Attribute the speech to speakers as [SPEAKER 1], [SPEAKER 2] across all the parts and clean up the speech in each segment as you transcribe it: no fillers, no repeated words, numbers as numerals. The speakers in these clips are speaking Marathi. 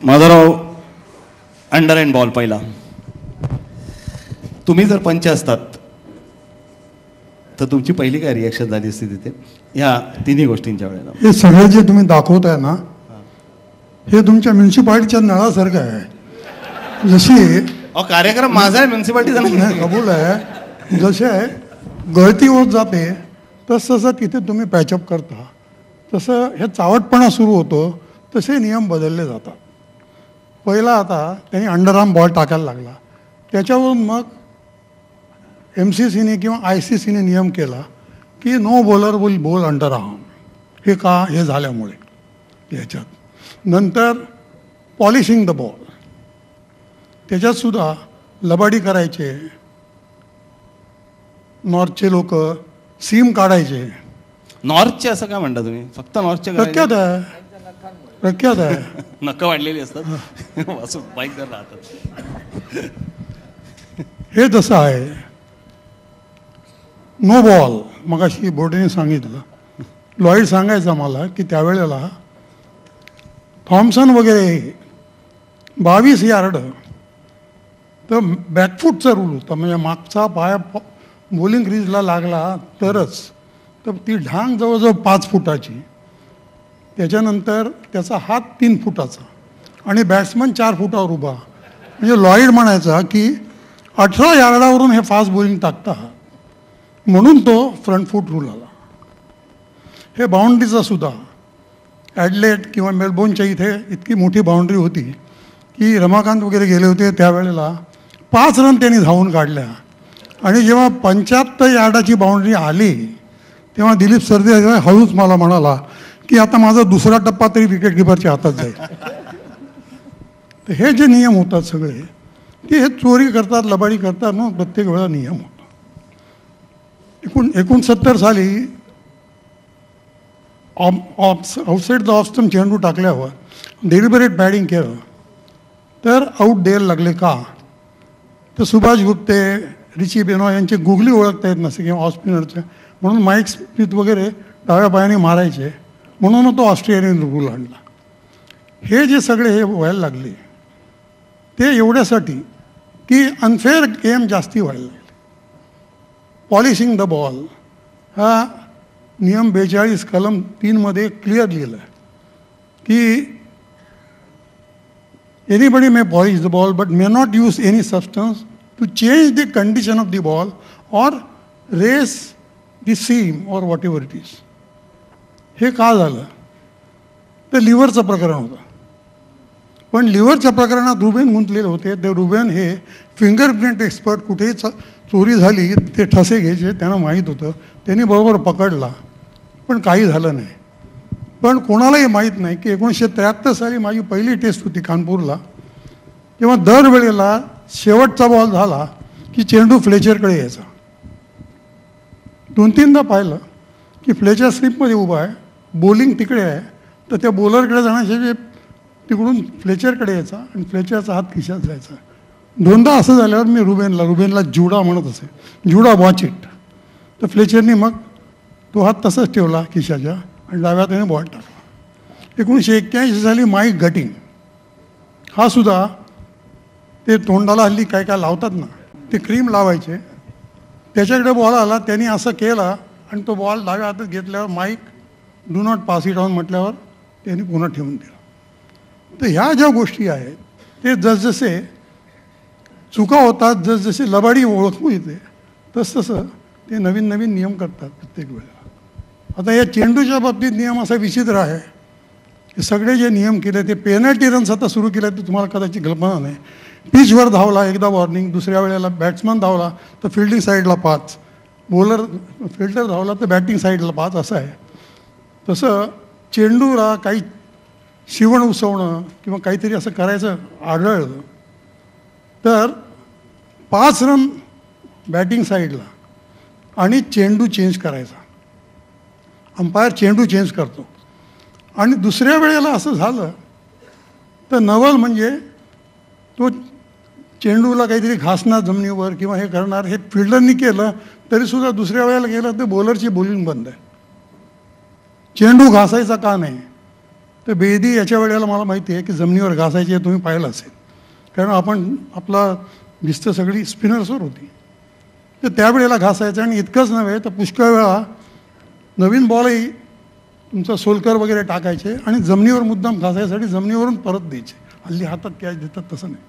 [SPEAKER 1] माधवराव अंडर अँड बॉल पहिला. तुम्ही जर पंच असतात तर तुमची पहिली काय रिॲक्शन झाली असती तिथे ह्या तिन्ही गोष्टींच्या वेळेला?
[SPEAKER 2] हे सगळं जे तुम्ही दाखवताय ना, हे तुमच्या म्युन्सिपाल्टीच्या नळासारखं आहे. जशी
[SPEAKER 1] कार्यक्रम माझा आहे, म्युन्सिपाल्टीचा नाही.
[SPEAKER 2] कबूल आहे. जसे गळती होत जाते तसं तिथे तुम्ही पॅचअप करता, तसं हे चावटपणा सुरू होतो, तसे नियम बदलले जातात. पहिला आता त्यांनी अंडरआर्म बॉल टाकायला लागला, त्याच्यावरून मग MCCने किंवा ICCने नियम केला की no bowler will bowl underarm. हे का? हे झाल्यामुळे याच्यात नंतर पॉलिशिंग द बॉल, त्याच्यातसुद्धा लबाडी करायचे. नॉर्थचे लोक सीम काढायचे.
[SPEAKER 1] नॉर्थचे असं काय म्हणता तुम्ही? फक्त नॉर्थचे
[SPEAKER 2] प्रख्यात आहे, प्रख्यात आहे.
[SPEAKER 1] नक्क वाढलेली असतात, बाईक जर राहतात.
[SPEAKER 2] हे जसं आहे नो बॉल, मग अशी बोर्डेने सांगितलं. लॉईड सांगायचं मला की त्यावेळेला थॉम्सन वगैरे 22 यार्ड तर बॅकफूटचा रूल होता, म्हणजे मागचा पाया बॉलिंग क्रीजला लागला तरच. तर ती ढांग जवळजवळ 5 फुटाची, त्याच्यानंतर त्याचा हात 3 फुटाचा आणि बॅट्समन 4 फुटावर उभा. म्हणजे लॉईड म्हणायचा की 18 यार्डावरून हे फास्ट बॉलिंग टाकता, म्हणून तो फ्रंट फूट रूल आला. हे बाउंड्रीचा सुद्धा ॲडलेट किंवा मेलबोर्नच्या इथे इतकी मोठी बाउंड्री होती की रमाकांत वगैरे गेले होते त्यावेळेला 5 रन त्यांनी धावून काढल्या. आणि जेव्हा 75 यार्डाची बाउंड्री आली तेव्हा दिलीप सरदेसाई हळूच मला म्हणाला की आता माझा दुसरा टप्पा तरी विकेट किपरच्या हातात जाईल. तर हे जे नियम होतात सगळे, की हे चोरी करतात, लबाडी करतात ना, प्रत्येक वेळा नियम होतो. 69 साली आउटसाईड द ऑफ स्टंप चेंडू टाकल्यावर डेलिबरेट बॅटिंग केलं तर आऊट द्यायला लागले. का? तर सुभाष गुप्ते, रिची बेनॉय यांचे गुगली ओळखता येत नसे किंवा ऑफ स्पिनरचे, म्हणून माईक स्मिथ वगैरे डाव्या पायाने मारायचे, म्हणून तो ऑस्ट्रेलियन रूल आणला. हे जे सगळे हे व्हायला लागले ते एवढ्यासाठी की अनफेअर गेम जास्ती व्हायला लागले. पॉलिशिंग द बॉल हा नियम 42 कलम 3 क्लिअर लिहिलं आहे की anybody may polish the ball but may not use any substance to change the condition of the ball or raise the seam or whatever it is. हे का झालं? तर लिव्हरचं प्रकरण होतं. पण लिव्हरच्या प्रकरणात रुबेन गुंतलेले होते. ते रुबेन हे फिंगरप्रिंट एक्सपर्ट, कुठेही चोरी झाली ते ठसे घ्यायचे, त्यांना माहीत होतं. त्यांनी बरोबर पकडला, पण काही झालं नाही. पण कोणालाही माहीत नाही की 1973 साली माझी पहिली टेस्ट होती कानपूरला, तेव्हा दरवेळेला शेवटचा बॉल झाला की चेंडू फ्लेचरकडे यायचा. 2-3दा पाहिलं की फ्लेचर स्लिपमध्ये उभा आहे, बॉलिंग तिकडे आहे, तर त्या बॉलरकडे जाण्याचे तिकडून फ्लेचरकडे यायचा आणि फ्लेचरचा हात खिशात जायचा. 2दा असं झाल्यावर मी रुबेनला जुडा म्हणत असे, जुडा वॉच इट. तर फ्लेचरनी मग तो हात तसाच ठेवला खिशाच्या आणि डाव्या हाताने बॉल टाकला. 1981 साली माईक गटिंग हा सुद्धा, ते तोंडाला हल्ली काय काय लावतात ना, ते क्रीम लावायचे, त्याच्याकडे बॉल आला, त्यांनी असं केला आणि तो बॉल डाव्या हातात घेतल्यावर Mike do not pass it on म्हटल्यावर त्यांनी पुन्हा ठेवून दिला. तर ह्या ज्या गोष्टी आहेत ते जसजसे चुका होतात, जसजसे लबाडी ओळखू येते, तसतसं ते नवीन नवीन नियम करतात प्रत्येक वेळेला. आता या चेंडूच्या बाबतीत नियम असा विचित्र आहे. हे सगळे जे नियम केले ते पेनल्टी रन्स आता सुरू केले ते तुम्हाला कदाचित कल्पना नाही. पिचवर धावला एकदा वॉर्निंग, दुसऱ्या वेळेला बॅट्समन धावला तर फिल्डिंग साईडला 5, बॉलर फिल्डर धावला तर बॅटिंग साईडला 5, असं आहे. तसं चेंडूला काही शिवण उसवणं किंवा काहीतरी असं करायचं आढळलं तर 5 रन बॅटिंग साईडला आणि चेंडू चेंज करायचा. अंपायर चेंडू चेंज करतो आणि दुसऱ्या वेळेला असं झालं तर नवल म्हणजे तो चेंडूला काहीतरी घासणार जमिनीवर किंवा हे करणार, हे फिल्डरनी केलं तरीसुद्धा दुसऱ्या वेळेला गेलं तर बॉलरची बॉलिंग बंद आहे. चेंडू घासायचा का नाही? तर बेदी याच्या वेळेला मला माहिती आहे की जमिनीवर घासायचे तुम्ही पाहिलं असेल, कारण आपला भिस्त सगळी स्पिनर्सवर होती. तर त्यावेळेला घासायचं. आणि इतकंच नव्हे तर पुष्कळ वेळा नवीन बॉलही तुमचा सोलकर वगैरे टाकायचे आणि जमिनीवर मुद्दाम घासायसाठी जमिनीवरून परत द्यायचे. हल्ली हातात कॅच देतात तसं नाही.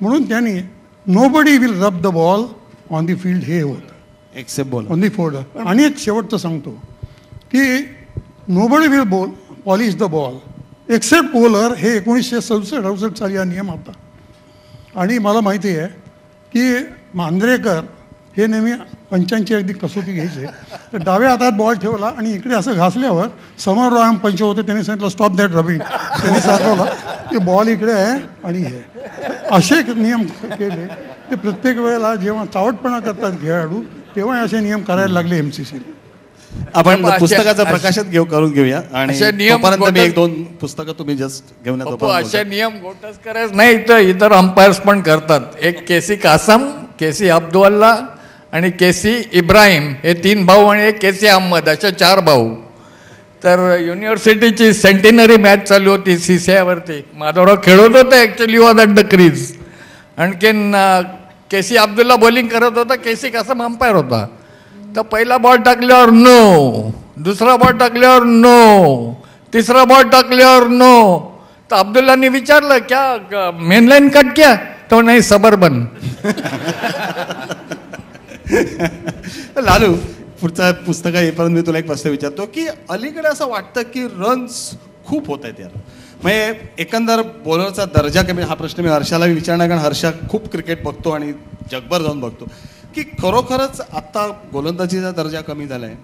[SPEAKER 2] म्हणून त्यांनी nobody will rub the ball on the field हे होतं
[SPEAKER 1] except ball
[SPEAKER 2] on the folder. आणि एक शेवटचं सांगतो की nobody will polish the ball except bowler. हे 1967-68 साली हा नियम होता. आणि मला माहिती आहे की मांजरेकर हे नेहमी पंचांची अगदी कसोटी घ्यायचे. तर डाव्या हातात बॉल ठेवला आणि इकडे असं घासल्यावर समोर राम पंच होते, त्यांनी सांगितलं स्टॉप दॅट रबिंग. त्यांनी सांगवलं की बॉल इकडे आहे आणि हे असे नियम केले. ते प्रत्येक वेळेला जेव्हा चावटपणा करतात खेळाडू तेव्हा असे नियम करायला लागले MCC.
[SPEAKER 1] आपण पुस्तकाचं प्रकाशन करून घेऊया. आणि
[SPEAKER 3] असे नियम
[SPEAKER 1] तोपर्यंत मी 1-2 पुस्तकं तुम्ही जस्ट घेऊन या. तोपर्यंत
[SPEAKER 3] असे नियम गोटच करायचं नाही तर इतर अंपायर्स पण करतात. एक KC कासम, KC अब्दुल्ला आणि KC इब्राहिम हे 3 भाऊ आणि एक KC अहमद असे 4 भाऊ. तर युनिव्हर्सिटीची सेंटिनरी मॅच चालू होती CCI माधवराव खेळत होते actually was at the crease. आणखीन KC अब्दुल्ला बॉलिंग करत होता, KC कासम अंपायर होता. तर पहिला बॉल टाकल्यावर नो, दुसरा बॉल टाकल्यावर नो, तिसरा बॉल टाकल्यावर नो. तर अब्दुल्लानी विचारलं क्या मेनलाईन कट क्या? तो नाही सबर्बन.
[SPEAKER 1] लालू, पुढचा पुस्तक येईपर्यंत मी तुला एक प्रश्न विचारतो की अलीकडे असं वाटतं की रन्स खूप होत आहेत यार. म्हणजे एकंदर बॉलरचा दर्जा कमी. हा प्रश्न मी हर्षाला विचारणार, कारण हर्षा खूप क्रिकेट बघतो आणि जगभर जाऊन बघतो की खरोखरच आता गोलंदाजीचा दर्जा कमी झाला आहे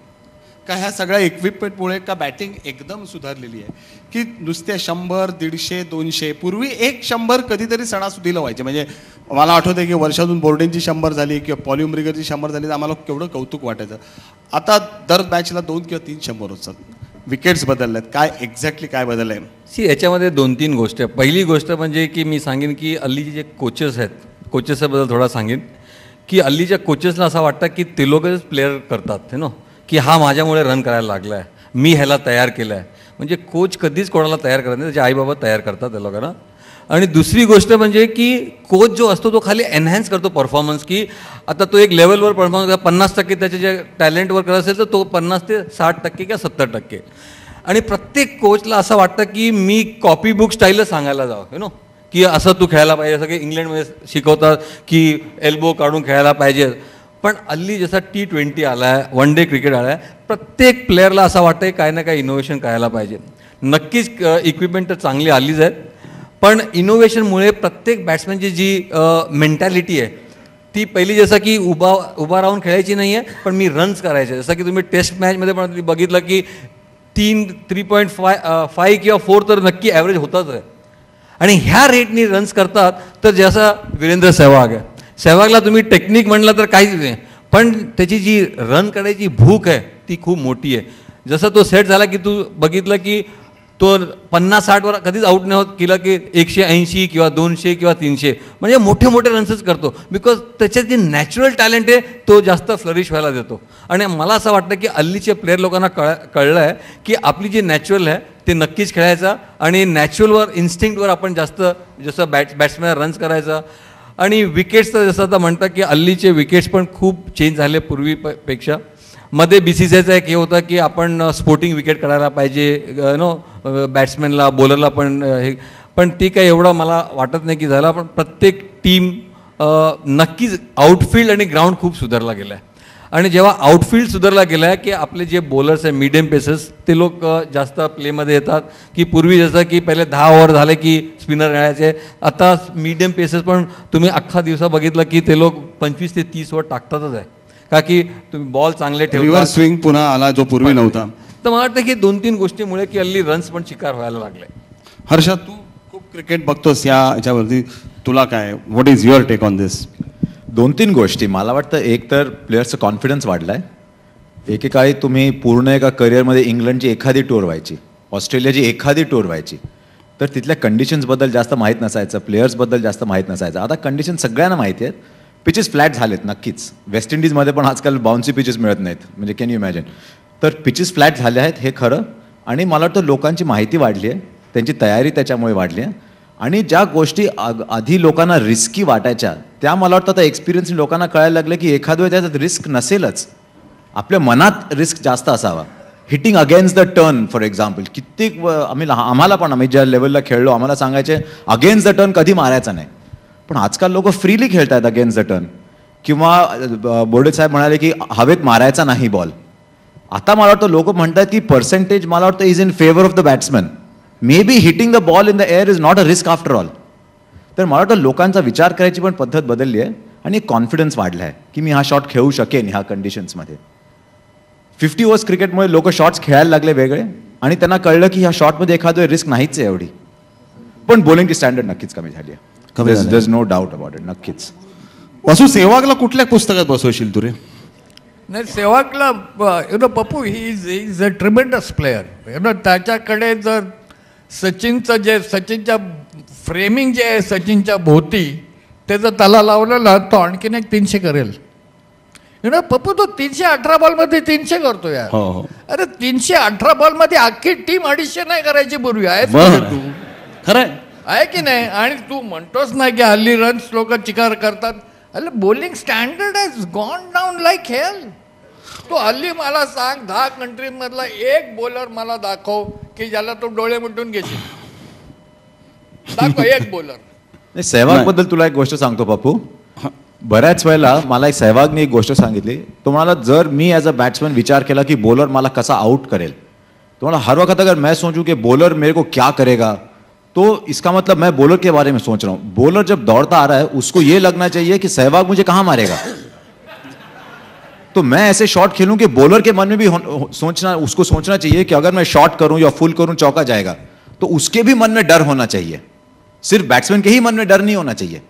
[SPEAKER 1] का ह्या सगळ्या इक्विपमेंटमुळे, का बॅटिंग एकदम सुधारलेली आहे की नुसते 100, 150, 200. पूर्वी एक 100 कधीतरी सणासुदीला व्हायचे. म्हणजे मला आठवतं की वर्षातून बोर्डेनची 100 झाली किंवा पॉलिउमरिगरची 100 झाली तर आम्हाला केवढं कौतुक वाटायचं. आता दर मॅचला 2 किंवा 3 100 होतात. विकेट्स बदलल्यात. काय एक्झॅक्टली काय बदल आहे?
[SPEAKER 4] याच्यामध्ये 2-3 गोष्टी आहे. पहिली गोष्ट म्हणजे की मी सांगेन की हल्लीचे जे कोचेस आहेत, कोचेसबद्दल थोडा सांगेन की हल्लीच्या कोचेसला असं वाटतं की ते लोकच प्लेअर करतात की हा माझ्यामुळे रन करायला लागला आहे, मी ह्याला तयार केलं आहे. म्हणजे कोच कधीच कोणाला तयार करत नाही, त्याचे आईबाबा तयार करतात त्या लोकांना. आणि दुसरी गोष्ट म्हणजे की कोच जो असतो तो खाली एनहॅन्स करतो परफॉर्मन्स. की आता तो एक लेवलवर परफॉर्मन्स 50% त्याच्या जे टॅलेंटवर करत असेल तर तो 50 ते 60% किंवा 70%. आणि प्रत्येक कोचला असं वाटतं की मी कॉपी बुक स्टाईलच सांगायला जावं की असं तू खेळायला पाहिजे. सगळे इंग्लंडमध्ये शिकवतात की एल्बो काढून खेळायला पाहिजे. पण हल्ली जसा T20 आला आहे, 1 डे क्रिकेट आला आहे, प्रत्येक प्लेअरला असं वाटतं की काही ना काही इनोव्हेशन करायला पाहिजे. नक्कीच इक्विपमेंट तर चांगली आलीच आहेत, पण इनोव्हेशनमुळे प्रत्येक बॅट्समॅनची जी मेंटॅलिटी आहे ती पहिली जसं की उभा राहून खेळायची नाही आहे, पण मी रन्स करायचे. जसं की तुम्ही टेस्ट मॅचमध्ये पण बघितलं की 3.5 किंवा 4 तर नक्की ॲव्हरेज होताच आहे. आणि ह्या रेटनी रन्स करतात. तर जसं वीरेंद्र सेहवाग आहे, सेहवागला तुम्ही टेक्निक म्हणलं तर काहीच नाही, पण त्याची जी रन करायची भूक आहे ती खूप मोठी आहे. जसं तो सेट झाला की तू बघितलं की तो 50-60 कधीच आऊट नाही होत केला की 180 किंवा 200 किंवा 300 म्हणजे मोठे मोठे रन्सच करतो. बिकॉज त्याच्यात जे नॅचरल टॅलेंट आहे तो जास्त फ्लरिश व्हायला देतो. आणि मला असं वाटतं की हल्लीच्या प्लेअर लोकांना कळलं आहे की आपली जी नॅचरल आहे ते नक्कीच खेळायचं आणि नॅचरलवर इन्स्टिंक्टवर आपण जास्त जसं बॅट्समॅन रन्स करायचं. आणि विकेट्स तर जसं आता म्हणतात की हल्लीचे विकेट्स पण खूप चेंज झाले पूर्वीपेक्षा. मध्ये BCCIचा एक हे होता की आपण स्पोर्टिंग विकेट करायला पाहिजे बॅट्समॅनला, बॉलरला पण हे, पण ती काही एवढं मला वाटत नाही की झालं. पण प्रत्येक टीम नक्कीच आउटफील्ड आणि ग्राउंड खूप सुधारला गेला आहे. आणि जेव्हा आउटफील्ड सुधारला गेला आहे की आपले जे बॉलर्स आहे मीडियम पेसर्स ते लोक जास्त प्लेमध्ये येतात. की पूर्वी जसं की पहिले 10 ओव्हर झाले की स्पिनर खेळायचे, आता मीडियम पेसर्स पण तुम्ही अख्खा दिवसा बघितलं की ते लोक 25 ते 30 ओव्हर टाकतातच आहे. का की तुम्ही बॉल चांगले ठेवता.
[SPEAKER 1] रिव्हर्स स्विंग पुन्हा आला जो पूर्वी नव्हता.
[SPEAKER 4] तर मला वाटतं की 2-3 गोष्टीमुळे की हल्ली रन्स पण शिकार व्हायला लागले.
[SPEAKER 1] हर्षा, तू खूप क्रिकेट बघतोस याच्यावरती, तुला काय, what is your take on this?
[SPEAKER 5] 2-3 गोष्टी मला वाटतं. एक तर प्लेयर्सचं कॉन्फिडन्स वाढला आहे. एकेकाळी तुम्ही पूर्ण एका करिअरमध्ये इंग्लंडची एखादी टूर व्हायची, ऑस्ट्रेलियाची एखादी टूर व्हायची, तर तिथल्या कंडिशन्सबद्दल जास्त माहीत नसायचं, प्लेयर्सबद्दल जास्त माहीत नसायचं. आता कंडिशन सगळ्यांना माहिती आहेत. पिचेस फ्लॅट झालेत नक्कीच. वेस्ट इंडिजमध्ये पण आजकाल बाउन्सी पिचेस मिळत नाहीत, म्हणजे कॅन यू इमॅजिन. तर पिचेस फ्लॅट झाले आहेत हे खरं. आणि मला वाटतं लोकांची माहिती वाढली आहे, त्यांची तयारी त्याच्यामुळे वाढली आहे. आणि ज्या गोष्टी आधी लोकांना रिस्की वाटायच्या त्या मला वाटतं आता एक्सपिरियन्स लोकांना कळायला लागलं की एखाद्या वेळी त्याच्यात रिस्क नसेलच, आपल्या मनात रिस्क जास्त असावा. Hitting against the turn for example, कित्येक आम्हाला पण आम्ही ज्या लेवलला खेळलो आम्हाला सांगायचे अगेन्स्ट द टर्न कधी मारायचा नाही. पण आजकाल लोक फ्रीली खेळत आहेत अगेन्स्ट द टर्न. किंवा बोर्डे साहेब म्हणाले की हवेत मारायचा नाही बॉल. आता मला वाटतं लोक म्हणतात की पर्सेंटेज मला वाटतं is in favour of the batsman. May be hitting the ball in the air is not a risk after all. तर मला वाटतं लोकांचा विचार करायची पण पद्धत बदलली आहे आणि कॉन्फिडन्स वाढला आहे की मी हा शॉट खेळू शकेन ह्या कंडिशन्समध्ये. 50 ओव्हर्स क्रिकेटमुळे लोक शॉट्स खेळायला लागले वेगळे आणि त्यांना कळलं की ह्या शॉटमध्ये एखादं रिस्क नाहीच आहे एवढी. पण बॉलिंगची स्टँडर्ड नक्कीच कमी झाली आहे. There is no doubt about it. नक्कीच.
[SPEAKER 1] वासू, सेवागला कुठल्या पुस्तकात बसवशील तू रे?
[SPEAKER 3] नाही, सेवागला Pappu is a tremendous player. त्याच्याकडे जर सचिनच्या फ्रेमिंग जे आहे सचिनच्या भोवती ते जर त्याला लावलं ना तो आणखीन एक 300 करेल. पप्पू तो 318 बॉलमध्ये 300 करतो यार.
[SPEAKER 1] हो.
[SPEAKER 3] अरे 318 बॉलमध्ये अख्खी टीम 250 नाही करायची पूर्वी. आहे तू
[SPEAKER 1] खरंय
[SPEAKER 3] आहे की नाही? आणि तू म्हणतोस ना की हल्ली रन्स लोक चिकार करतात. अरे bowling standard has gone down like hell. तो हल्ली मला सांग 10 कंट्रीजमधला एक बॉलर मला दाखव की ज्याला तो डोळे मिटून घेशील. दाखव एक बॉलर.
[SPEAKER 5] सेहवाग बद्दल तुला एक गोष्ट सांगतो बापू. बऱ्याच वेळेला मला एक सेहवागने एक गोष्ट सांगितली. तो म्हणाला जर मी ॲज अ बॅट्समॅन विचार केला की बॉलर मला कसा आउट करेल, तो मला हर वक्त अगर मैं सोचूं कि बॉलर मेरे को क्या करेगा तो इसका मतलब मैं बॉलर के बारे में सोच रहा हूँ. बॉलर जब दौड़ता आ रहा है उसको ये लगना चाहिए कि सहवाग मुझे कहाँ मारेगा. तो मैं ऐसे शॉट खेलूं कि बॉलर के मन में भी उसको सोचना चाहिए कि अगर मैं शॉट करूं या फुल करूं चौका जाएगा. तो उसके भी मन में डर होना चाहिए, सिर्फ बैट्समैन के ही मन में डर नहीं होना चाहिए.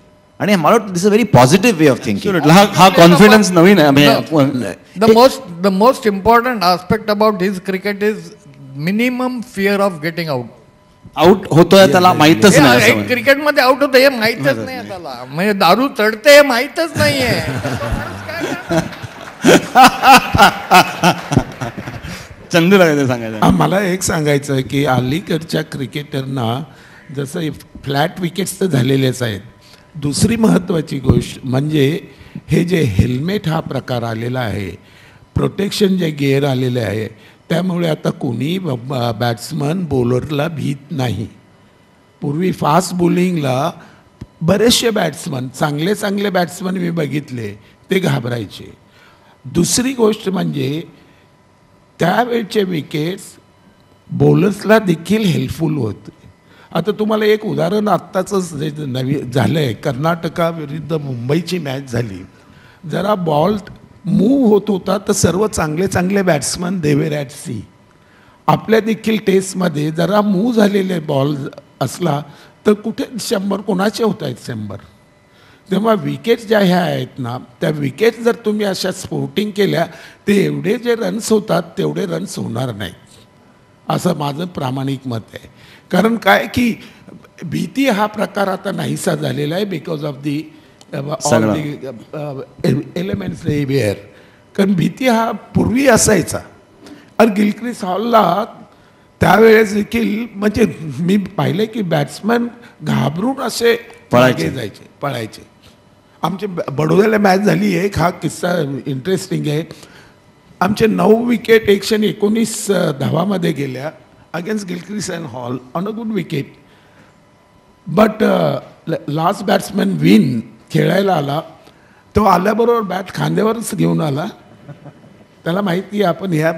[SPEAKER 5] आणि मला वाटतं this a very positive way of thinking.
[SPEAKER 1] हा कॉन्फिडन्स नवीन आहे.
[SPEAKER 3] The most important aspect about his cricket is minimum fear of getting out.
[SPEAKER 1] Out होतोय त्याला माहितच नाही.
[SPEAKER 3] क्रिकेटमध्ये आउट होतं हे माहितच नाही त्याला. म्हणजे दारू चढते हे माहितच नाहीये.
[SPEAKER 1] चंदूला काय सांगायचं?
[SPEAKER 6] मला एक सांगायचं आहे की अलीकडच्या क्रिकेटरना जसं फ्लॅट विकेट्स तर झालेलेच आहेत. दुसरी महत्त्वाची गोष्ट म्हणजे हे जे हेल्मेट हा प्रकार आलेला आहे, प्रोटेक्शन जे गिअर आलेले आहे, त्यामुळे आता कोणी बॅट्समन बॉलरला भीत नाही. पूर्वी फास्ट बॉलिंगला बरेचसे बॅट्समन चांगले बॅट्समन मी बघितले ते घाबरायचे. दुसरी गोष्ट म्हणजे त्यावेळचे विकेट्स बॉलर्सला देखील हेल्पफुल होते. आता तुम्हाला एक उदाहरण आत्ताच नवीन झालं आहे. कर्नाटकाविरुद्ध मुंबईची मॅच झाली. जरा बॉल मूव होत होता तर सर्व चांगले बॅट्समन देवर ॲट सी. आपल्या देखील टेस्टमध्ये जरा मूव झालेले बॉल असला तर कुठे 100 कोणाचे होत आहेत 100. तेव्हा विकेट्स ज्या ह्या आहेत ना त्या विकेट्स जर तुम्ही अशा स्पोर्टिंग केल्या ते एवढे जे रन्स होतात तेवढे रन्स होणार नाहीत, असं माझं प्रामाणिक मत आहे. कारण काय की भीती हा प्रकार आता नाहीसा झालेला आहे because of the all the elements where. कारण भीती हा पूर्वी असायचा. आणि गिलक्रिस्ट हॉलला त्यावेळेस देखील म्हणजे मी पाहिले की बॅट्समॅन घाबरून असे पळायचे. आमचे बडोद्याला मॅच झाली आहे. हा किस्सा इंटरेस्टिंग आहे. आमचे 9 विकेट 119 धावामध्ये गेल्या against Gilchrist and hall on a good wicket. But last batsman win खेळायला आला. तो आल्याबरोबर बॅट खांद्यावरच घेऊन आला. त्याला माहिती आहे आपण ह्या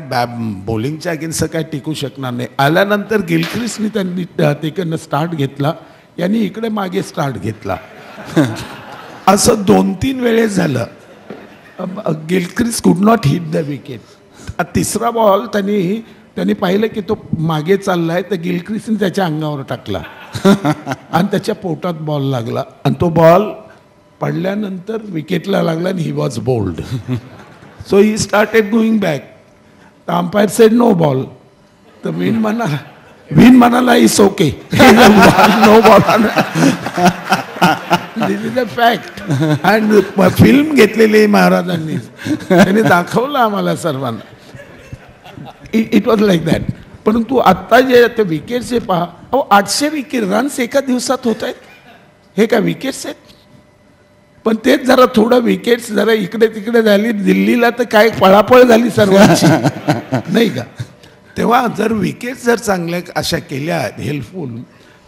[SPEAKER 6] बॉलिंगच्या अगेन्स्ट काय टिकू शकणार नाही. आल्यानंतर गिलक्रिस्टनी त्यांनी तिकडनं स्टार्ट घेतला, यांनी इकडे मागे स्टार्ट घेतला. असं 2-3 वेळेस झालं. गिलक्रिस्ट कुड नॉट हिट द विकेट. तिसरा बॉल त्यांनी पाहिलं की तो मागे चालला आहे तर गिलक्रिस्टने त्याच्या अंगावर टाकला आणि त्याच्या पोटात बॉल लागला आणि तो बॉल पडल्यानंतर विकेटला लागला आणि he was bowled. So he started going back. The umpire said no ball. तर विन म्हणाला it's okay, no ball. This is a fact. And film घेतलेली महाराजांनी, त्यांनी दाखवलं आम्हाला सर्वांना. It was like that. परंतु आत्ता जे ते विकेट्सचे पहा, अहो 800 विकेट रन्स एका दिवसात होत आहेत. हे काय विकेट्स आहेत? पण तेच जरा थोडं विकेट्स जरा इकडे तिकडे झाली दिल्लीला तर काय पळापळ झाली सर्वांची नाही का. तेव्हा जर विकेट्स जर चांगल्या अशा केल्या हेल्पफुल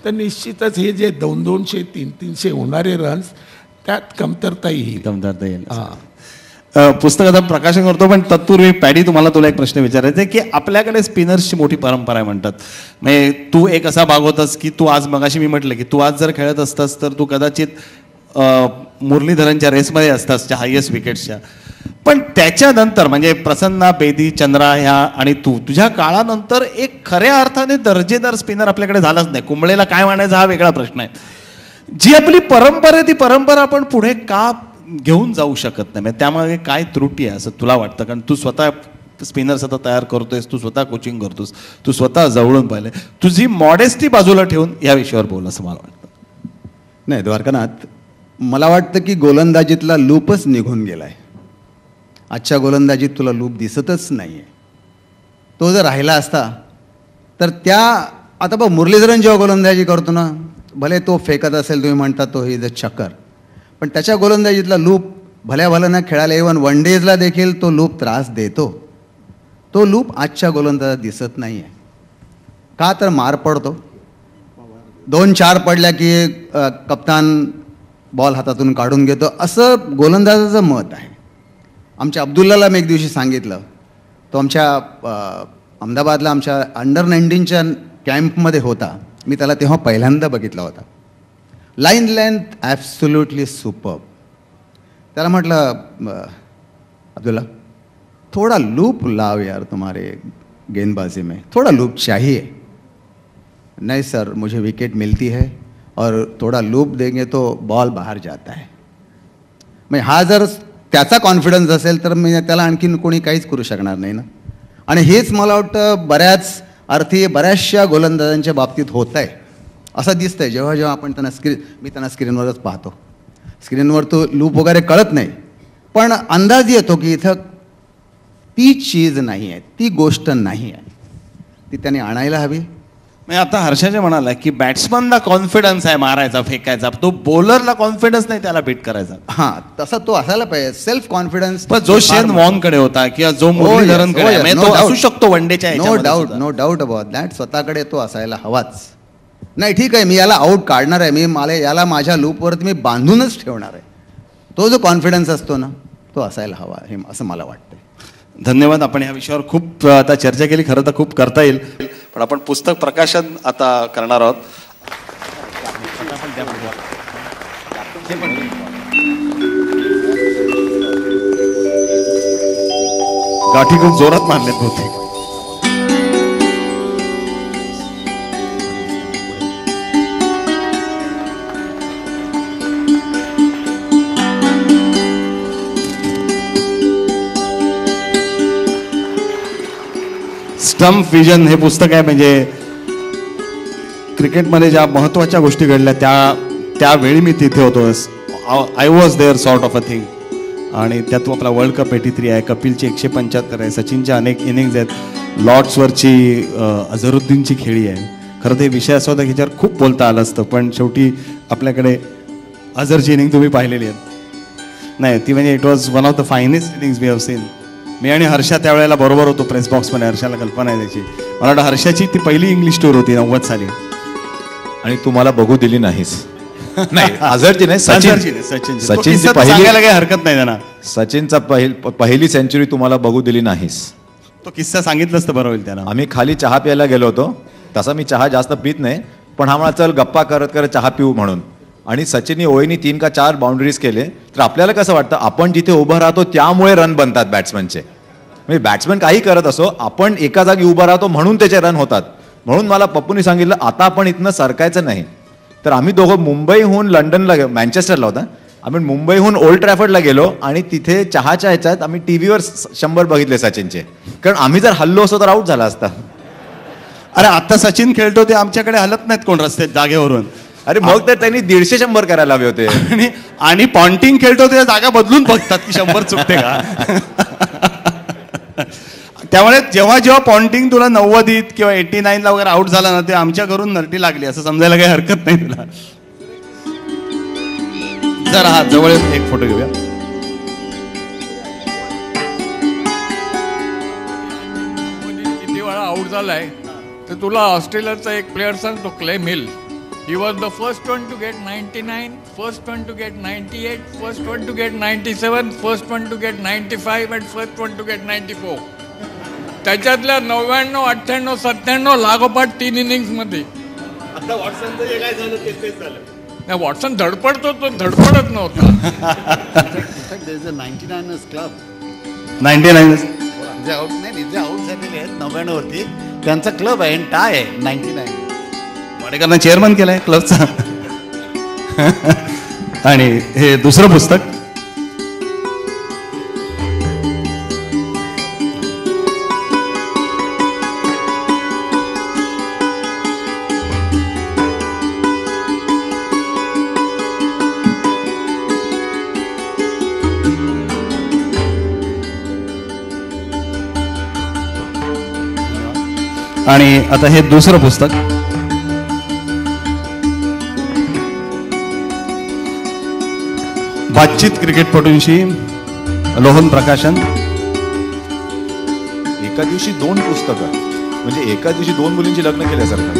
[SPEAKER 6] तर निश्चितच हे जे 200-200 300 होणारे रन्स त्यात कमतरता येईल.
[SPEAKER 1] कमतरता येईल. पुस्तकात प्रकाशन करतो, पण तत्पूर्वी पॅडी तुला एक प्रश्न विचारायचा आहे की आपल्याकडे स्पिनर्सची मोठी परंपरा आहे म्हणतात. म्हणजे तू एक असा भाग होतास की तू आज मगाशी मी म्हटलं की तू आज जर खेळत असतास तर तू कदाचित मुरलीधरनच्या रेसमध्ये असतास हायेस्ट विकेट्सच्या. पण त्याच्यानंतर म्हणजे प्रसन्ना, बेदी, चंद्रा ह्या आणि तुझ्या काळानंतर एक खऱ्या अर्थाने दर्जेदार स्पिनर आपल्याकडे झालाच नाही. कुंबळेला काय म्हणायचा हा वेगळा प्रश्न आहे. जी आपली परंपरा आहे ती परंपरा आपण पुढे का घेऊन जाऊ शकत नाही? म्हणजे त्यामागे काय त्रुटी आहे असं तुला वाटतं? कारण तू स्वतः स्पिनर्स आता तयार करतोयस, तू स्वतः कोचिंग करतोस, तू स्वतः जवळून पाहिलंय. तुझी मॉडेस्टी बाजूला ठेवून या विषयावर बोल असं मला वाटतं.
[SPEAKER 7] नाही द्वारकानाथ, मला वाटतं की गोलंदाजीतला लूपच निघून गेलाय. आजच्या गोलंदाजीत तुला लूप दिसतच नाही आहे. तो जर राहिला असता तर आता बघ मुरलीधरन जेव्हा गोलंदाजी करतो ना, भले तो फेकत असेल, तुम्ही म्हणता तो इज अ चक्कर, पण त्याच्या गोलंदाजीतला लूप भल्या भल्यानं खेळायला इव्हन वन डेजला देखील तो लूप त्रास देतो. तो लूप आजच्या गोलंदाजात दिसत नाही आहे. का तर मार पडतो. 2-4 पडल्या की कप्तान बॉल हातातून काढून घेतो, असं गोलंदाजाचं मत आहे. आमच्या अब्दुल्लाला मी एक दिवशी सांगितलं, तो आमच्या अहमदाबादला आमच्या अंडर 19च्या कॅम्पमध्ये होता. मी त्याला तेव्हा पहिल्यांदा बघितला होता. Line length absolutely superb. त्याला म्हटलं अब्दुल्ला थोड़ा लूप लाओ यार तुम्हारे गेंदबाजी में, थोड़ा लूप चाहिए. नहीं सर मुझे विकेट मिलती है और थोड़ा लूप देंगे तो बॉल बाहर जाता है. म्हणजे हा जर त्याचा कॉन्फिडन्स असेल तर मी त्याला आणखीन कोणी काहीच करू शकणार नाही ना. आणि हेच मला वाटतं बऱ्याच अर्थी बऱ्याचशा गोलंदाजांच्या बाबतीत होत आहे. असं दिसतंय जेव्हा जेव्हा आपण मी त्यांना स्क्रीनवरच पाहतो. स्क्रीनवर तो लूप वगैरे कळत नाही, पण अंदाज येतो की इथं ती चीज नाही आहे, ती गोष्ट नाही आहे, ती त्याने आणायला हवी.
[SPEAKER 1] म्हणजे आता हर्षाचे म्हणाला की बॅट्समनला कॉन्फिडन्स आहे मारायचा, फेकायचा, तो बॉलरला कॉन्फिडन्स नाही त्याला बीट करायचा.
[SPEAKER 7] हां, तसा तो असायला पाहिजे. Self confidence.
[SPEAKER 1] पण जो शेन वॉनकडे होता किंवा जो मुरलीधरनकडे तो असू शकतो वन डेच्या.
[SPEAKER 7] No doubt about that. स्वतःकडे तो असायला हवाच. नाही ठीक आहे, मी याला आऊट काढणार आहे, मला याला माझ्या लूपवरती मी बांधूनच ठेवणार आहे. तो जो कॉन्फिडन्स असतो ना तो असायला हवा हे असं मला वाटतं.
[SPEAKER 1] धन्यवाद. आपण या विषयावर खूप आता चर्चा केली, खरं तर खूप करता येईल, पण आपण पुस्तक प्रकाशन आता करणार आहोत. गाठी खूप जोरात मारल्यात बहुतेक. स्टंप विजन हे पुस्तक आहे. म्हणजे क्रिकेटमध्ये ज्या महत्त्वाच्या गोष्टी घडल्या त्यावेळी मी तिथे होतो. I was there sort of a thing. आणि त्यात आपला वर्ल्ड कप 83 आहे, कपिलची 175 आहे, सचिनच्या अनेक इनिंग्ज आहेत, लॉर्ड्सवरची अझरुद्दीनची खेळी आहे. खरं ते विषय असा होता की ह्याच्यावर खूप बोलता आलं असतं, पण शेवटी आपल्याकडे अझरची इनिंग तुम्ही पाहिलेली आहेत. नाही ती म्हणजे it was one of the finest innings we have seen. मी आणि हर्षा त्यावेळेला बरोबर होतो प्रेस बॉक्समध्ये. हर्षाला कल्पना आहे त्याची. मला वाटतं हर्षाची ती पहिली इंग्लिश टूर होती 90 साली. आणि
[SPEAKER 5] तुम्हाला बघू दिली नाहीस. नाही अझरची नाही, सचिनची
[SPEAKER 1] सांगायला काही हरकत नाही त्यांना.
[SPEAKER 5] सचिनचा पहिली सेंचुरी तुम्हाला बघू दिली नाहीस.
[SPEAKER 1] तो किस्सा सांगितलंच तर बरं होईल त्यांना.
[SPEAKER 5] आम्ही खाली चहा प्यायला गेलो होतो. तसा मी चहा जास्त पित नाही, पण हा मला चल गप्पा करत करत चहा पिऊ म्हणून. आणि सचिननी ओळीनी 3 का 4 बाउंड्रीज केले. तर आपल्याला कसं वाटतं आपण जिथे उभं राहतो त्यामुळे रन बनतात बॅट्समनचे. म्हणजे बॅट्समन काही करत असो, आपण एका जागी उभं राहतो म्हणून त्याचे रन होतात. म्हणून मला पप्पूनी सांगितलं आता आपण इथनं सरकायचं नाही. तर आम्ही दोघं मुंबईहून लंडनला मँचेस्टरला होता, आम्ही मुंबईहून ओल्ड ट्रॅफर्डला गेलो आणि तिथे चहाच्या ह्याच्यात आम्ही टीव्हीवर 100 बघितले सचिनचे. कारण आम्ही जर हल्लो असतो तर आऊट झाला असता.
[SPEAKER 1] अरे आता सचिन खेळतो ते आमच्याकडे हलत नाहीत कोण रस्त्यात जागेवरून.
[SPEAKER 5] अरे मग तर त्यांनी 150-100 करायला हवे होते.
[SPEAKER 1] आणि पॉन्टिंग खेळतो ते जागा बदलून बघतात की 100 चुकते का. त्यामुळे जेव्हा जेव्हा पॉन्टिंग तुला 90 किंवा 89ला वगैरे आउट झाला ना, ते आमच्या घरून नरटी लागली असं समजायला काही हरकत नाही तुला. जरा हा जवळ एक फोटो घेऊया.
[SPEAKER 3] किती वेळा आउट झालाय तर तुला ऑस्ट्रेलियाचा एक प्लेअर सांगतो, claim hill. He was the first one to get 99, first one to get 98, first one to get 97, first one to get 95 and first one to get 94. त्याच्यातल्या 99, 98, 97 लागोपाठ 3 innings मध्ये.
[SPEAKER 1] आता वॉटसनचं जे काय झालं तेच झालं.
[SPEAKER 3] नाही, वॉटसन धडपडतो तो धडपडत नव्हता.
[SPEAKER 8] 99ers क्लब
[SPEAKER 1] 99
[SPEAKER 8] जे आउट नाही, जे आउट झालेले आहेत 99 वरती त्यांचा क्लब आहे आणि टाय आहे 99.
[SPEAKER 1] वाडेकरनं चेअरमन केलाय क्लबचा. आणि हे दुसरं पुस्तक आणि आता हे दुसरं पुस्तक बातचीत क्रिकेटपटूंशी, लोहन प्रकाशन.
[SPEAKER 5] एका दिवशी 2 पुस्तकं, म्हणजे एका दिवशी 2 मुलींची लग्न केल्यासारखं.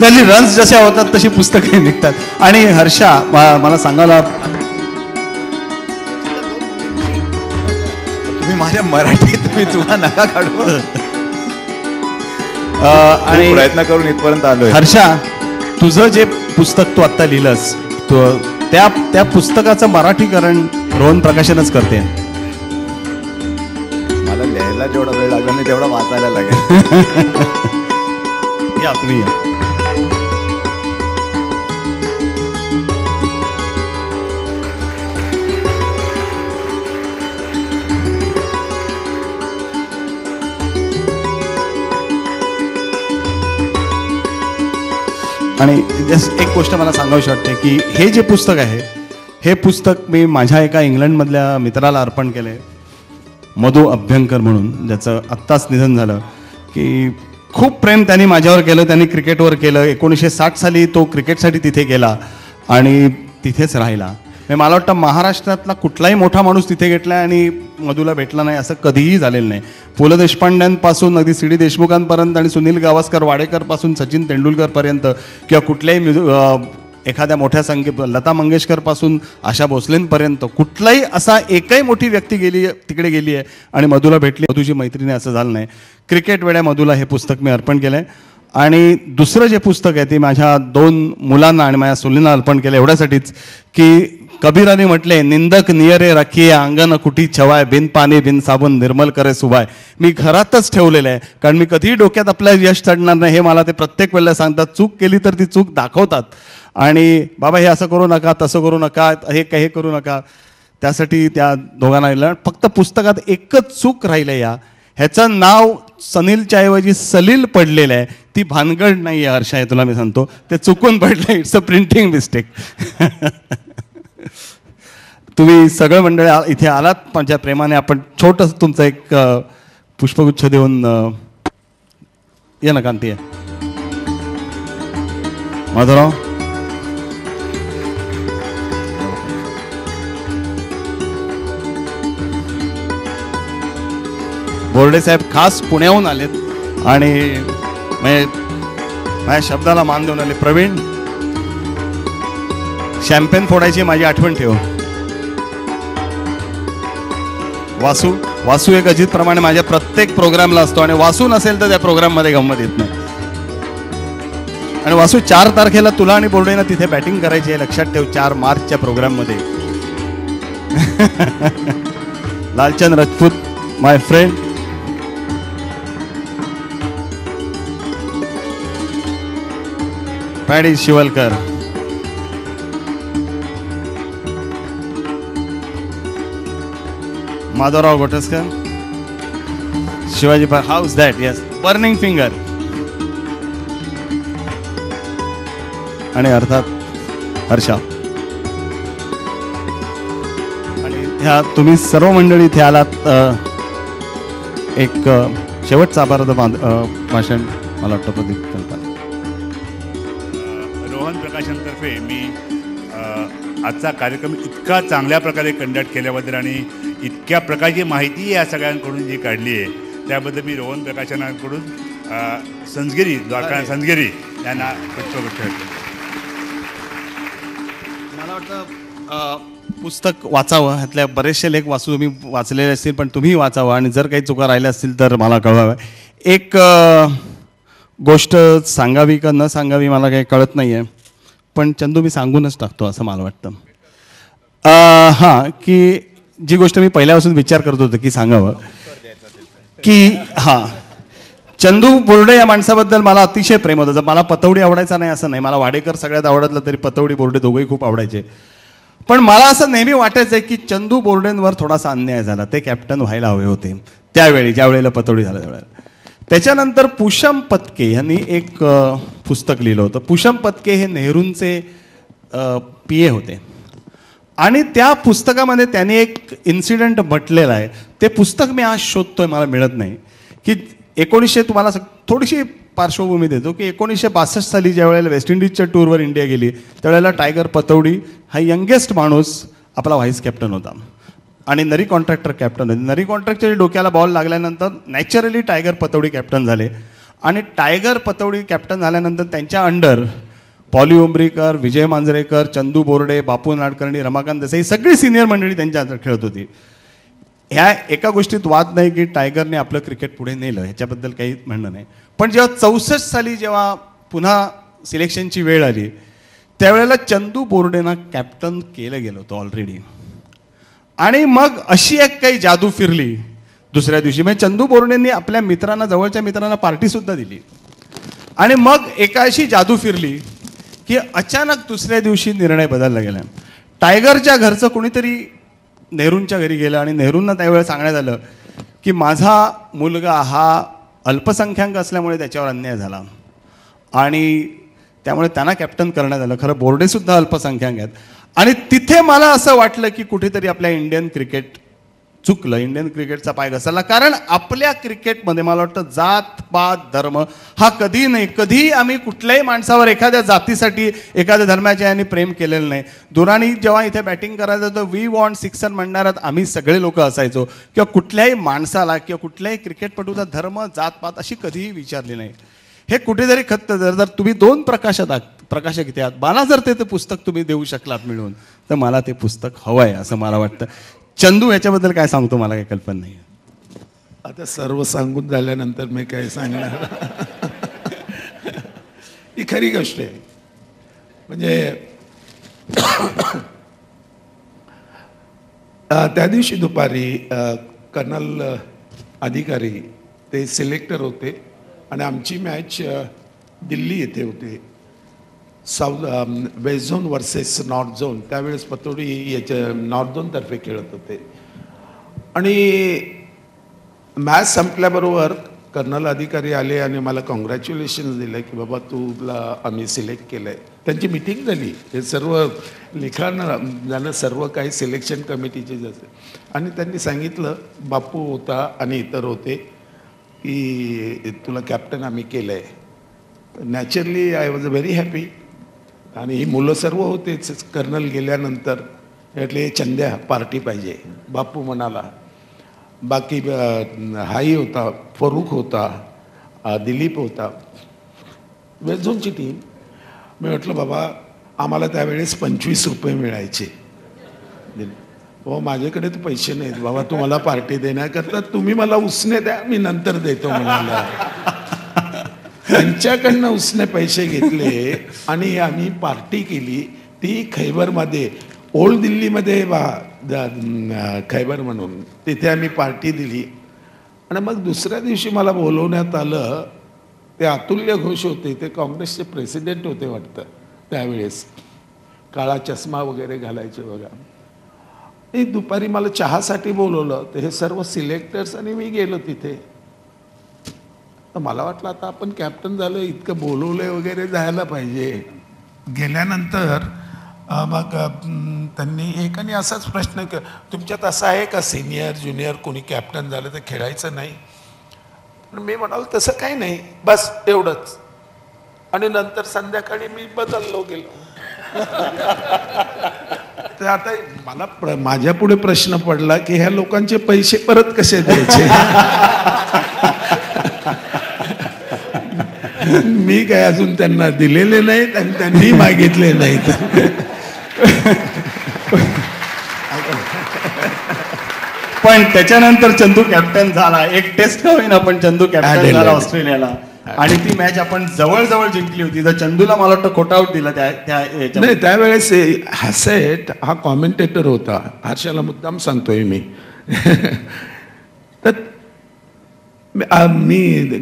[SPEAKER 1] त्यांनी रन्स जशा होतात तशी पुस्तकं निघतात. आणि हर्षा मला सांगायला,
[SPEAKER 5] तुम्ही माझ्या मराठीत तुम्ही चुका नका काढू.
[SPEAKER 1] आणि
[SPEAKER 5] प्रयत्न करून इथपर्यंत आलोय.
[SPEAKER 1] हर्षा, तुझं जे पुस्तक तू आत्ता लिहिलंस, त्या पुस्तकाचं मराठीकरण रोहन प्रकाशनच करते.
[SPEAKER 5] मला लिहायला जेवढा वेळ लागला नाही तेवढा वाचायला लागेल.
[SPEAKER 1] या तुम्ही या. आणि एक गोष्ट मला सांगावीशी वाटते की हे जे पुस्तक आहे, हे पुस्तक मी माझ्या एका इंग्लंडमधल्या मित्राला अर्पण केलं आहे, मधु अभ्यंकर म्हणून, ज्याचं आत्ताच निधन झालं. की खूप प्रेम त्यांनी माझ्यावर केलं, त्यांनी क्रिकेटवर केलं. 1960 साली तो क्रिकेटसाठी तिथे गेला आणि तिथेच राहिला. मला वाटतं महाराष्ट्रातला कुठलाही मोठा माणूस तिथे घेतला आणि मधूला भेटला नाही असं कधीही झालेलं नाही. पु ल देशपांड्यांपासून अगदी सी डी देशमुखांपर्यंत आणि सुनील गावस्कर, वाडेकरपासून सचिन तेंडुलकरपर्यंत, किंवा कुठल्याही एखाद्या मोठ्या संगीत, लता मंगेशकरपासून आशा भोसलेंपर्यंत कुठलाही असा एकही मोठी व्यक्ती तिकडे गेली आहे आणि मधूला भेटली, मधूची मैत्रिणी, असं झालं नाही. क्रिकेट वेड्या मधूला हे पुस्तक मी अर्पण केलं आहे. आणि दुसरं जे पुस्तक आहे ते माझ्या 2 मुलांना आणि माझ्या सुनींना अर्पण केलं एवढ्यासाठीच की कबीराने म्हटले, निंदक नियरे रखिये अंगन कुठी छवाय, बिन पाणी बिन साबून निर्मल करे सुभाय. मी घरातच ठेवलेलं आहे, कारण मी कधीही डोक्यात आपल्या यश चढणार नाही हे मला ते प्रत्येक वेळेला सांगतात. चूक केली तर ती चूक दाखवतात आणि बाबा हे असं करू नका, तसं करू नका, हे करू नका. त्यासाठी त्या दोघांना फक्त पुस्तकात एकच चूक राहिलं, ह्याचं नाव सनीलच्या ऐवजी सलील पडलेलं आहे. ती भानगड नाही आहे हर्षा, हे तुला मी सांगतो, ते चुकून पडलं. It's a printing mistake. तुम्ही सगळं मंडळी इथे आलात माझ्या प्रेमाने. आपण छोटंसं तुमचं एक पुष्पगुच्छ देऊन ये ना कांती आहे माधवराव. बोर्डे साहेब खास पुण्याहून आलेत आणि माझ्या शब्दाला मान देऊन आले. प्रवीण, शॅम्पेन फोडायची माझी आठवण ठेव. वासू एक अजितप्रमाणे माझ्या प्रत्येक प्रोग्रामला असतो आणि वासू नसेल तर त्या प्रोग्राममध्ये गंमत येत नाही. आणि वासू 4 तारखेला तुला आणि बोर्डेना तिथे बॅटिंग करायची आहे, लक्षात ठेव. 4 मार्चच्या प्रोग्राममध्ये. Lalchand Rajput my friend. Paddy Shivalkar, Madhavrao Gotaskar, Shivaji house that, yes, burning finger. आणि अर्थात हर्षा. आणि ह्या तुम्ही सर्व मंडळी इथे आलात. एक शेवटचा आभाराचं भाषण मला वाटतं प्रदीप कल्पना.
[SPEAKER 9] रोहन प्रकाशनतर्फे मी आजचा कार्यक्रम इतका चांगल्या प्रकारे कंडक्ट केल्याबद्दल आणि इतक्या प्रकारची माहिती या सगळ्यांकडून जी काढली आहे त्याबद्दल मी रोहन प्रकाशनाकडून संजगिरी द्वारका संजगिरी यांना पुष्पगुच्छ करतो.
[SPEAKER 1] मला वाटतं पुस्तक वाचावं, ह्यातल्या बरेचसे लेख तुम्ही वाचलेले असतील, पण तुम्ही वाचावं आणि जर काही चुका राहिल्या असतील तर मला कळवावं. एक गोष्ट सांगावी का न सांगावी मला काही कळत नाही आहे, पण चंदू मी सांगूनच टाकतो असं मला वाटतं. हां, की जी गोष्ट मी पहिल्यापासून विचार करत होतो की सांगावं, की हां, चंदू बोर्डे या माणसाबद्दल मला अतिशय प्रेम होतं. मला पतौडी आवडायचा नाही असं नाही, मला वाडेकर सगळ्यात आवडलं तरी पतौडी बोर्डे दोघंही खूप आवडायचे. पण मला असं नेहमी वाटायचं आहे की चंदू बोर्डेंवर थोडासा अन्याय झाला. ते कॅप्टन व्हायला हवे होते त्यावेळी, ज्या वेळेला पतौडी झालं त्यावेळेला. त्याच्यानंतर पुशम पत्के यांनी एक पुस्तक लिहिलं होतं. पुशम पत्के हे नेहरूंचे PA होते आणि त्या पुस्तकामध्ये त्यांनी एक इन्सिडेंट म्हटलेलं आहे. ते पुस्तक मी आज शोधतोय, मला मिळत नाही. की 1900 तुम्हाला थोडीशी पार्श्वभूमी देतो की 1962 साली ज्या वेळेला वेस्ट इंडिजच्या टूरवर इंडिया गेली त्यावेळेला टायगर पतौडी हा यंगेस्ट माणूस आपला व्हाईस कॅप्टन होता आणि नरी कॉन्ट्रॅक्टर कॅप्टन होते. नरी कॉन्ट्रॅक्टरच्या डोक्याला बॉल लागल्यानंतर नॅचरली टायगर पतौडी कॅप्टन झाले आणि टायगर पतौडी कॅप्टन झाल्यानंतर त्यांच्या अंडर पॉली उंबरीकर, विजय मांजरेकर, चंदू बोर्डे, बापू नाडकर्णी, रमाकांत देसाई सगळी सिनियर मंडळी त्यांच्या हातात खेळत होती. ह्या एका गोष्टीत वाद नाही की टायगरने आपलं क्रिकेट पुढे नेलं, ह्याच्याबद्दल काही म्हणणं नाही. पण जेव्हा 64 साली जेव्हा पुन्हा सिलेक्शनची वेळ आली त्यावेळेला चंदू बोर्डेना कॅप्टन केलं गेलं होतं ऑलरेडी. आणि मग अशी एक काही जादू फिरली दुसऱ्या दिवशी. म्हणजे चंदू बोर्डेंनी आपल्या मित्रांना, जवळच्या मित्रांना पार्टीसुद्धा दिली आणि मग एका अशी जादू फिरली की अचानक दुसऱ्या दिवशी निर्णय बदलला गेला. टायगरच्या घरचं कोणीतरी नेहरूंच्या घरी गेलं आणि नेहरूंना त्यावेळेला सांगण्यात आलं की माझा मुलगा हा अल्पसंख्याक असल्यामुळे त्याच्यावर अन्याय झाला आणि त्यामुळे त्यांना कॅप्टन करण्यात आलं. खरं बोर्डेसुद्धा अल्पसंख्याक आहेत. आणि तिथे मला असं वाटलं की कुठेतरी आपल्या इंडियन क्रिकेट चुकलं, इंडियन क्रिकेटचा पाय घसरला. कारण आपल्या क्रिकेटमध्ये मला वाटतं जात पात धर्म हा कधी नाही, कधी आम्ही कुठल्याही माणसावर एखाद्या जातीसाठी एखाद्या धर्माच्या यांनी प्रेम केलेलं नाही. दुराणी जेव्हा इथे बॅटिंग करायचं तर वी वॉन्ट सिक्सर म्हणणाऱ्यात आम्ही सगळे लोक असायचो, किंवा कुठल्याही माणसाला किंवा कुठल्याही क्रिकेटपटूचा धर्म जात पात अशी कधीही विचारली नाही. हे कुठेतरी खत जर तुम्ही दोन प्रकाशक इथे आहात, मला जर ते पुस्तक तुम्ही देऊ शकलात मिळून तर मला ते पुस्तक हवं आहे असं मला वाटतं. चंदू याच्याबद्दल काय सांगतो मला काही कल्पना नाही.
[SPEAKER 6] आता सर्व सांगून झाल्यानंतर मी काय सांगणार. ही खरी गोष्ट आहे. म्हणजे त्या दिवशी दुपारी कर्नल अधिकारी ते सिलेक्टर होते आणि आमची मॅच दिल्ली येथे होते. Waste zone versus north zone. त्यावेळेस पतौडी याच्या नॉर्थ झोनतर्फे खेळत होते आणि मॅच संपल्याबरोबर कर्नल अधिकारी आले आणि मला कॉंग्रॅच्युलेशन्स दिले की बाबा तुला आम्ही सिलेक्ट केलं आहे. त्यांची मिटिंग झाली, हे सर्व लिखाण झालं, सर्व काही सिलेक्शन कमिटीचे जसे, आणि त्यांनी सांगितलं, बापू होता आणि इतर होते, की तुला कॅप्टन आम्ही केलं आहे. Naturally I was very happy. आणि ही मुलं सर्व होतेच. कर्नल गेल्यानंतर म्हटले चंद्या पार्टी पाहिजे. बापू म्हणाला. बाकी हाई होता, फरूक होता, दिलीप होता, वेस्ट झोनची टीम. मी म्हटलं बाबा आम्हाला त्यावेळेस 25 रुपये मिळायचे. हो माझ्याकडे तर पैसे नाहीत बाबा तुम्हाला पार्टी देण्याकरता, तुम्ही मला उसने द्या मी नंतर देतो म्हणाला. त्यांच्याकडनं उसने पैसे घेतले आणि आम्ही पार्टी केली. ती खैबरमध्ये, ओल्ड दिल्लीमध्ये खैबर म्हणून, तिथे आम्ही पार्टी दिली. आणि मग दुसऱ्या दिवशी मला बोलवण्यात आलं. ते अतुल्य घोष होते, ते काँग्रेसचे प्रेसिडेंट होते वाटतं त्यावेळेस, काळा चष्मा वगैरे घालायचे बघा. एक दुपारी मला चहासाठी बोलवलं. तर हे सर्व सिलेक्टर्स आणि मी गेलो तिथे. तर मला वाटलं आता आपण कॅप्टन झालो, इतकं बोलवले वगैरे जायला पाहिजे. गेल्यानंतर मग त्यांनी एकाने असाच प्रश्न केला, तुमच्यात असं आहे का सिनियर ज्युनियर कोणी कॅप्टन झालं तर खेळायचं नाही? पण मी म्हणाल तसं काही नाही, बस एवढंच. आणि नंतर संध्याकाळी मी बदललो गेलो. तर आता मला माझ्या पुढे प्रश्न पडला की ह्या लोकांचे पैसे परत कसे द्यायचे. मी काय अजून त्यांना दिलेले नाहीत आणि त्यांनी मागितले नाहीत.
[SPEAKER 1] पण त्याच्यानंतर चंदू कॅप्टन झाला, एक टेस्ट का होईना पण चंदू कॅप्टन झाला ऑस्ट्रेलियाला, आणि ती मॅच आपण जवळ जिंकली होती. तर चंदूला मला वाटतं खोट आउट दिलं
[SPEAKER 6] नाही त्यावेळेस. हॅसेट हा कॉमेंटेटर होता, हर्षाला मुद्दाम सांगतोय मी. तर मी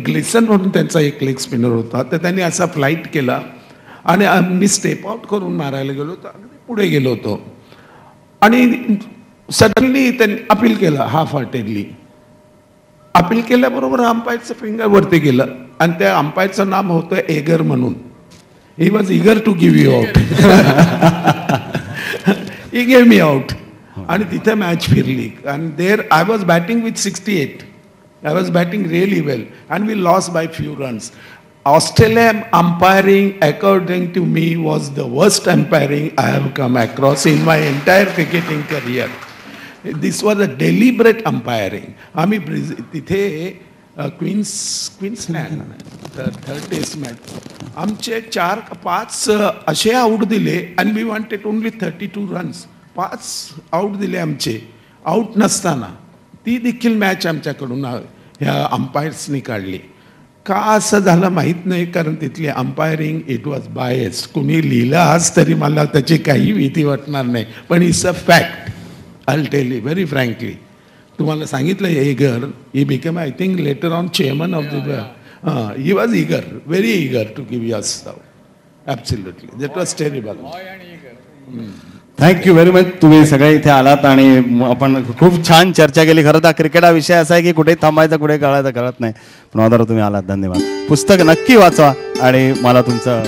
[SPEAKER 6] ग्लिसन म्हणून त्यांचा एक लेग स्पिनर होता, तर त्यांनी असा फ्लाईट केला आणि मी स्टेप आउट करून मारायला गेलो होतो, अगदी पुढे गेलो होतो आणि सडनली त्यांनी अपील केलं हाफ हार्टेडली. अपील केल्याबरोबर अंपायरचं फिंगर वरती गेलं आणि त्या अंपायरचं नाम होतं एगर म्हणून. He was eager to give you out. He gave me out आणि तिथे मॅच फिरली. आणि there I was batting with 68. I was batting really well and we lost by few runs. Australian umpiring, according to me, was the worst umpiring I have come across in my entire cricketing career. This was a deliberate umpiring. आम्ही तिथे क्वीन्सलँड थर्ड टेस्ट मॅच आमचे 4-5 असे आऊट दिले and we wanted only 32 runs. 5 out दिले आमचे, आऊट नसताना. ती देखील मॅच आमच्याकडून ह्या अंपायर्सनी काढली. का असं झालं माहीत नाही, कारण तिथली अंपायरिंग इट वॉज बायस्ड. कुणी लिहिलं आज तरी मला त्याची काही भीती वाटणार नाही, पण it's a fact. I will tell you very frankly. तुम्हाला सांगितलं Egar, he become I think later on chairman of the he was eager, very eager to give us. Absolutely that was terrible.
[SPEAKER 1] Thank you very much. तुम्ही सगळे इथे आलात आणि आपण खूप छान चर्चा केली. खरं तर क्रिकेट हा विषय असा आहे की कुठे थांबायचं कुठे कळायचं कळत नाही, पण तुम्ही आलात, धन्यवाद. पुस्तक नक्की वाचा आणि मला तुमचं